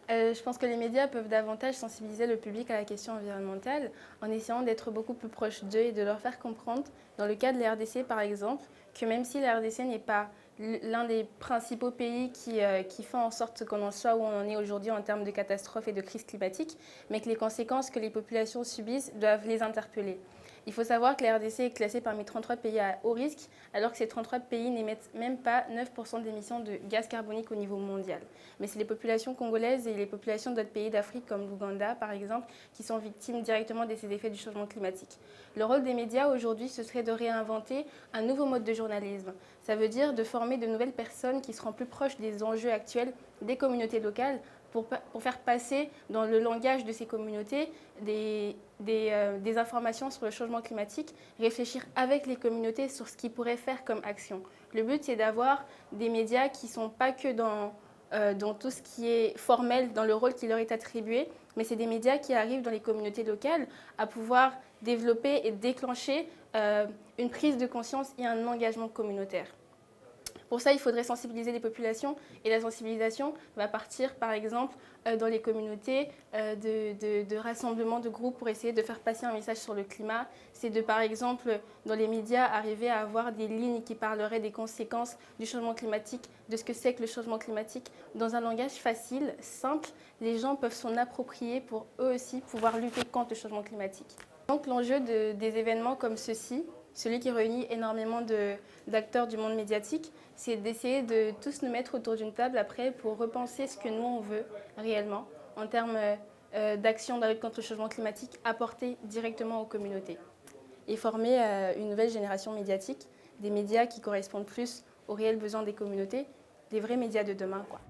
Je pense que les médias peuvent davantage sensibiliser le public à la question environnementale en essayant d'être beaucoup plus proche d'eux et de leur faire comprendre, dans le cas de la RDC par exemple, que même si la RDC n'est pas l'un des principaux pays qui font en sorte qu'on en soit où on en est aujourd'hui en termes de catastrophes et de crise climatique, mais que les conséquences que les populations subissent doivent les interpeller. Il faut savoir que la RDC est classée parmi 33 pays à haut risque, alors que ces 33 pays n'émettent même pas 9% d'émissions de gaz carbonique au niveau mondial. Mais c'est les populations congolaises et les populations d'autres pays d'Afrique comme l'Ouganda par exemple qui sont victimes directement de ces effets du changement climatique. Le rôle des médias aujourd'hui, ce serait de réinventer un nouveau mode de journalisme. Ça veut dire de former de nouvelles personnes qui seront plus proches des enjeux actuels des communautés locales pour faire passer dans le langage de ces communautés des informations sur le changement climatique, réfléchir avec les communautés sur ce qu'ils pourraient faire comme action. Le but, c'est d'avoir des médias qui ne sont pas que dans tout ce qui est formel, dans le rôle qui leur est attribué, mais c'est des médias qui arrivent dans les communautés locales à pouvoir développer et déclencher une prise de conscience et un engagement communautaire. Pour ça, il faudrait sensibiliser les populations et la sensibilisation va partir par exemple dans les communautés de rassemblement de groupes pour essayer de faire passer un message sur le climat. C'est de par exemple dans les médias arriver à avoir des lignes qui parleraient des conséquences du changement climatique, de ce que c'est que le changement climatique dans un langage facile, simple. Les gens peuvent s'en approprier pour eux aussi pouvoir lutter contre le changement climatique. Donc l'enjeu des événements comme ceci, celui qui réunit énormément d'acteurs du monde médiatique, c'est d'essayer de tous nous mettre autour d'une table après pour repenser ce que nous on veut réellement en termes d'action dans la lutte contre le changement climatique apportée directement aux communautés. Et former une nouvelle génération médiatique, des médias qui correspondent plus aux réels besoins des communautés, des vrais médias de demain, quoi.